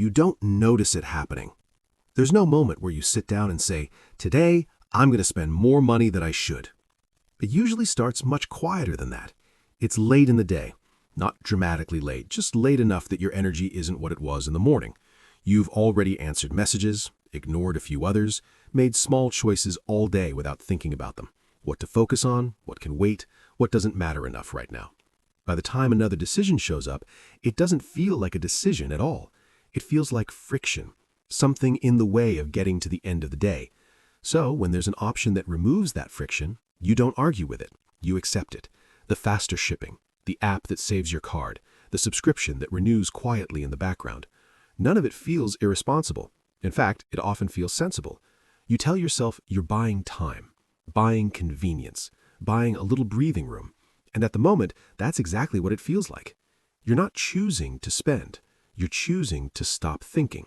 you don't notice it happening. There's no moment where you sit down and say, "Today, I'm going to spend more money than I should." It usually starts much quieter than that. It's late in the day. Not dramatically late, just late enough that your energy isn't what it was in the morning. You've already answered messages, ignored a few others, made small choices all day without thinking about them. What to focus on, what can wait, what doesn't matter enough right now. By the time another decision shows up, it doesn't feel like a decision at all. It feels like friction, something in the way of getting to the end of the day. So when there's an option that removes that friction, you don't argue with it. You accept it. The faster shipping, the app that saves your card, the subscription that renews quietly in the background. None of it feels irresponsible. In fact, it often feels sensible. You tell yourself you're buying time, buying convenience, buying a little breathing room. And at the moment, that's exactly what it feels like. You're not choosing to spend. You're choosing to stop thinking.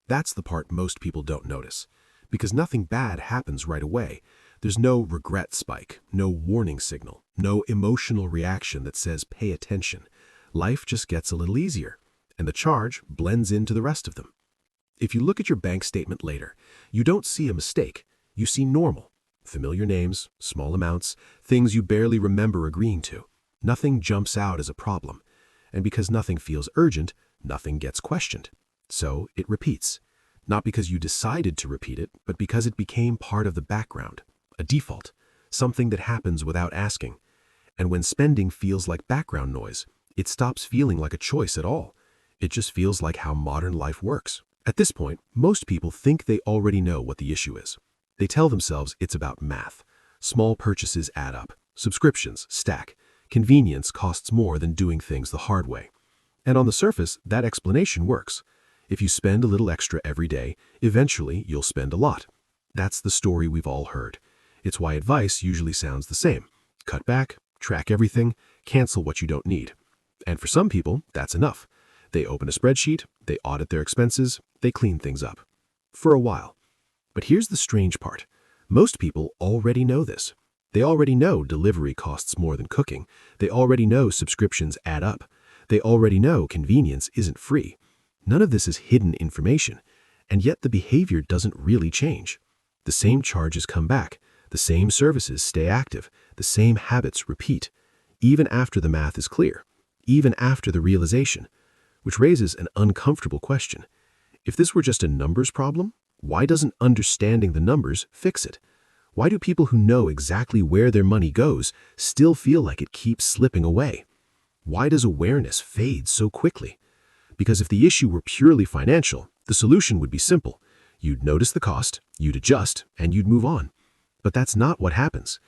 That's the part most people don't notice. Because nothing bad happens right away. There's no regret spike, no warning signal, no emotional reaction that says pay attention. Life just gets a little easier, and the charge blends into the rest of them. If you look at your bank statement later, you don't see a mistake. You see normal. Familiar names, small amounts, things you barely remember agreeing to. Nothing jumps out as a problem. And because nothing feels urgent, nothing gets questioned. So it repeats. Not because you decided to repeat it, but because it became part of the background. A default. Something that happens without asking. And when spending feels like background noise, it stops feeling like a choice at all. It just feels like how modern life works. At this point, most people think they already know what the issue is. They tell themselves it's about math. Small purchases add up. Subscriptions stack. Convenience costs more than doing things the hard way. And on the surface, that explanation works. If you spend a little extra every day, eventually you'll spend a lot. That's the story we've all heard. It's why advice usually sounds the same. Cut back, track everything, cancel what you don't need. And for some people, that's enough. They open a spreadsheet, they audit their expenses, they clean things up. For a while. But here's the strange part. Most people already know this. They already know delivery costs more than cooking. They already know subscriptions add up. They already know convenience isn't free. None of this is hidden information, and yet the behavior doesn't really change. The same charges come back. The same services stay active. The same habits repeat, even after the math is clear, even after the realization, which raises an uncomfortable question. If this were just a numbers problem, why doesn't understanding the numbers fix it? Why do people who know exactly where their money goes still feel like it keeps slipping away? Why does awareness fade so quickly? Because if the issue were purely financial, the solution would be simple. You'd notice the cost, you'd adjust, and you'd move on. But that's not what happens.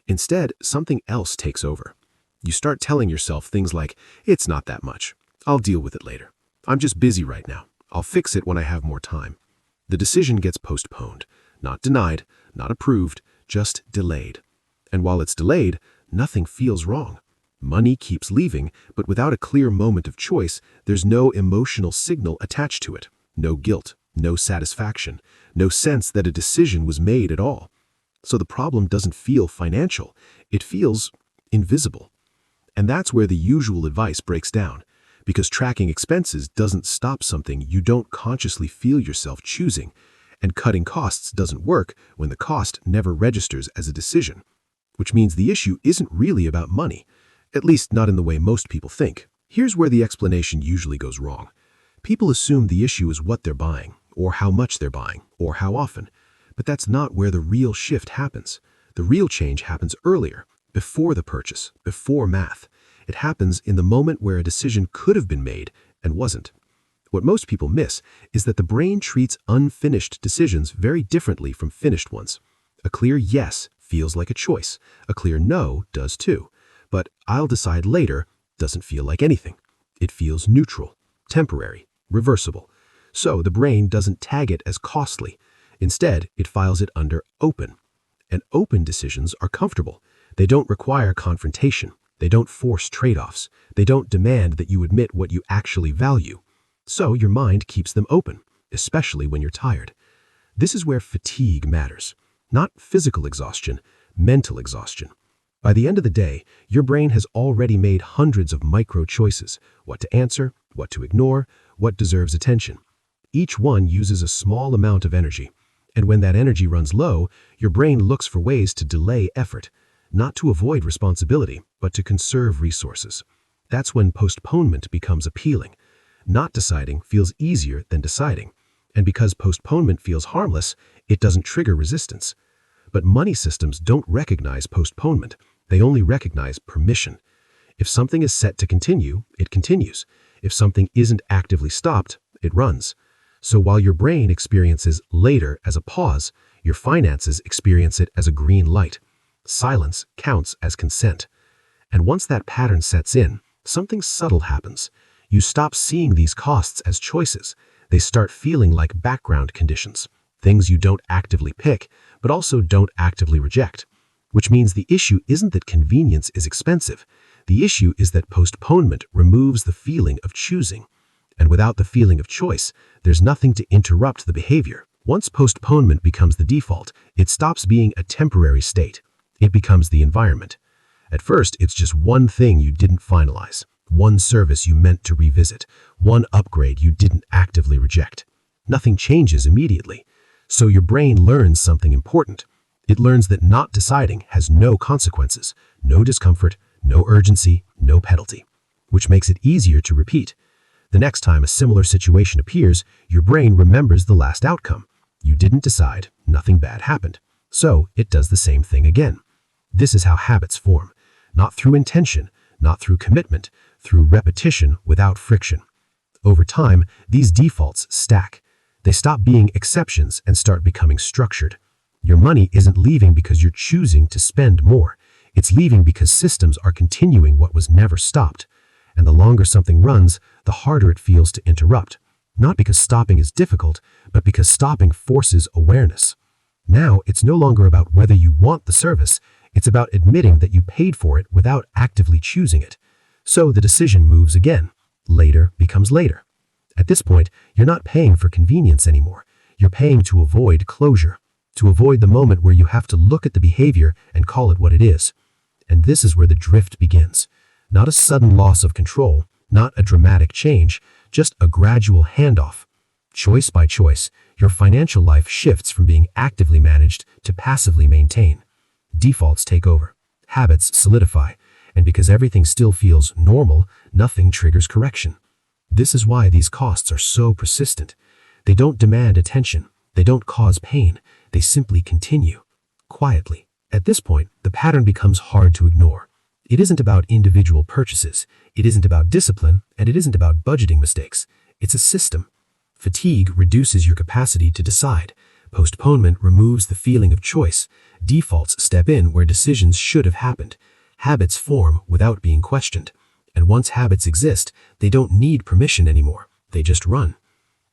Instead, something else takes over. You start telling yourself things like, "It's not that much. I'll deal with it later. I'm just busy right now. I'll fix it when I have more time." The decision gets postponed, not denied, not approved, just delayed. And while it's delayed, nothing feels wrong. Money keeps leaving, but without a clear moment of choice, there's no emotional signal attached to it. No guilt, no satisfaction, no sense that a decision was made at all. So the problem doesn't feel financial, it feels invisible. And that's where the usual advice breaks down, because tracking expenses doesn't stop something you don't consciously feel yourself choosing, and cutting costs doesn't work when the cost never registers as a decision, which means the issue isn't really about money, at least not in the way most people think. Here's where the explanation usually goes wrong. People assume the issue is what they're buying, or how much they're buying, or how often. But that's not where the real shift happens. The real change happens earlier, before the purchase, before math. It happens in the moment where a decision could have been made and wasn't. What most people miss is that the brain treats unfinished decisions very differently from finished ones. A clear yes feels like a choice. A clear no does too. But "I'll decide later" doesn't feel like anything. It feels neutral, temporary, reversible. So the brain doesn't tag it as costly. Instead, it files it under open. And open decisions are comfortable. They don't require confrontation. They don't force trade-offs. They don't demand that you admit what you actually value. So your mind keeps them open, especially when you're tired. This is where fatigue matters. Not physical exhaustion, mental exhaustion. By the end of the day, your brain has already made hundreds of micro choices: what to answer, what to ignore, what deserves attention. Each one uses a small amount of energy. And when that energy runs low, your brain looks for ways to delay effort, not to avoid responsibility, but to conserve resources. That's when postponement becomes appealing. Not deciding feels easier than deciding. And because postponement feels harmless, it doesn't trigger resistance. But money systems don't recognize postponement. They only recognize permission. If something is set to continue, it continues. If something isn't actively stopped, it runs. So while your brain experiences later as a pause, your finances experience it as a green light. Silence counts as consent. And once that pattern sets in, something subtle happens. You stop seeing these costs as choices. They start feeling like background conditions, things you don't actively pick, but also don't actively reject. Which means the issue isn't that convenience is expensive. The issue is that postponement removes the feeling of choosing. And without the feeling of choice, there's nothing to interrupt the behavior. Once postponement becomes the default, it stops being a temporary state. It becomes the environment. At first, it's just one thing you didn't finalize, one service you meant to revisit, one upgrade you didn't actively reject. Nothing changes immediately. So your brain learns something important. It learns that not deciding has no consequences, no discomfort, no urgency, no penalty, which makes it easier to repeat. The next time a similar situation appears, your brain remembers the last outcome. You didn't decide, nothing bad happened. So it does the same thing again. This is how habits form, not through intention, not through commitment, through repetition without friction. Over time, these defaults stack. They stop being exceptions and start becoming structured. Your money isn't leaving because you're choosing to spend more. It's leaving because systems are continuing what was never stopped. And the longer something runs, the harder it feels to interrupt. Not because stopping is difficult, but because stopping forces awareness. Now, it's no longer about whether you want the service. It's about admitting that you paid for it without actively choosing it. So the decision moves again. Later becomes later. At this point, you're not paying for convenience anymore. You're paying to avoid closure, to avoid the moment where you have to look at the behavior and call it what it is. And this is where the drift begins. Not a sudden loss of control, not a dramatic change, just a gradual handoff. Choice by choice, your financial life shifts from being actively managed to passively maintained. Defaults take over, habits solidify, and because everything still feels normal, nothing triggers correction. This is why these costs are so persistent. They don't demand attention, they don't cause pain, they simply continue, quietly. At this point, the pattern becomes hard to ignore. It isn't about individual purchases, it isn't about discipline, and it isn't about budgeting mistakes. It's a system. Fatigue reduces your capacity to decide. Postponement removes the feeling of choice. Defaults step in where decisions should have happened. Habits form without being questioned. And once habits exist, they don't need permission anymore. They just run.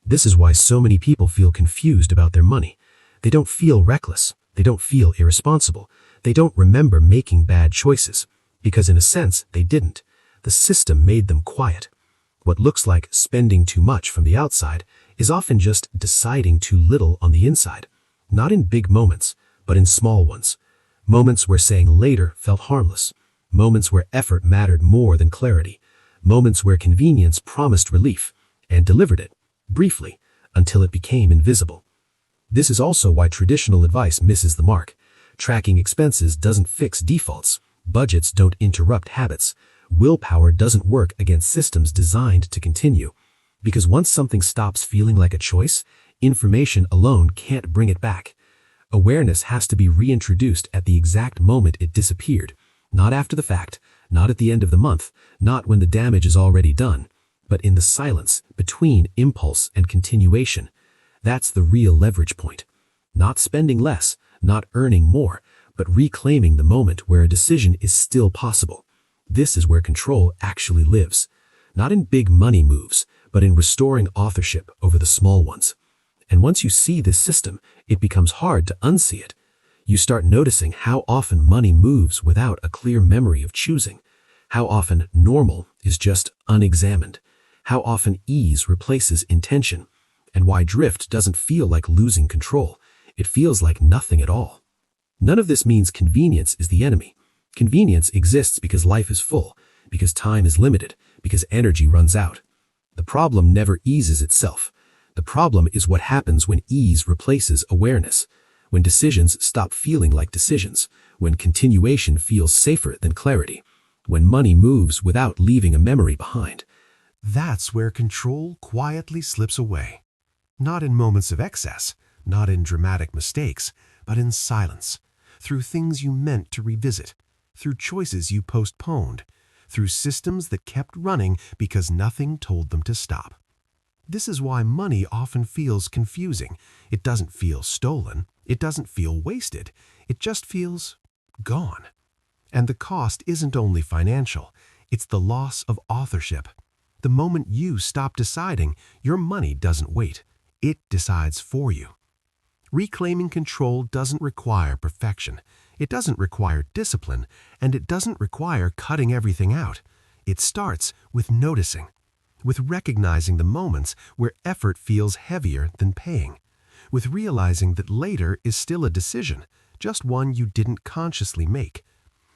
This is why so many people feel confused about their money. They don't feel reckless. They don't feel irresponsible. They don't remember making bad choices. Because in a sense, they didn't. The system made them quiet. What looks like spending too much from the outside is often just deciding too little on the inside. Not in big moments, but in small ones. Moments where saying later felt harmless. Moments where effort mattered more than clarity. Moments where convenience promised relief and delivered it, briefly, until it became invisible. This is also why traditional advice misses the mark. Tracking expenses doesn't fix defaults. Budgets don't interrupt habits. Willpower doesn't work against systems designed to continue. Because once something stops feeling like a choice, information alone can't bring it back. Awareness has to be reintroduced at the exact moment it disappeared. Not after the fact, not at the end of the month, not when the damage is already done, but in the silence between impulse and continuation. That's the real leverage point. Not spending less, not earning more, but reclaiming the moment where a decision is still possible. This is where control actually lives. Not in big money moves, but in restoring authorship over the small ones. And once you see this system, it becomes hard to unsee it. You start noticing how often money moves without a clear memory of choosing. How often normal is just unexamined. How often ease replaces intention. And why drift doesn't feel like losing control. It feels like nothing at all. None of this means convenience is the enemy. Convenience exists because life is full, because time is limited, because energy runs out. The problem never eases itself. The problem is what happens when ease replaces awareness, when decisions stop feeling like decisions, when continuation feels safer than clarity, when money moves without leaving a memory behind. That's where control quietly slips away. Not in moments of excess, not in dramatic mistakes, but in silence, through things you meant to revisit, through choices you postponed, through systems that kept running because nothing told them to stop. This is why money often feels confusing. It doesn't feel stolen. It doesn't feel wasted. It just feels gone. And the cost isn't only financial. It's the loss of authorship. The moment you stop deciding, your money doesn't wait. It decides for you. Reclaiming control doesn't require perfection. It doesn't require discipline, and it doesn't require cutting everything out. It starts with noticing, with recognizing the moments where effort feels heavier than paying, with realizing that later is still a decision, just one you didn't consciously make.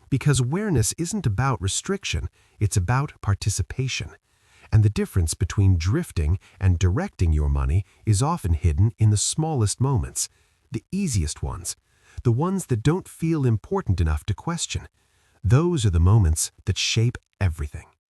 Because awareness isn't about restriction, it's about participation. And the difference between drifting and directing your money is often hidden in the smallest moments, the easiest ones, the ones that don't feel important enough to question. Those are the moments that shape everything.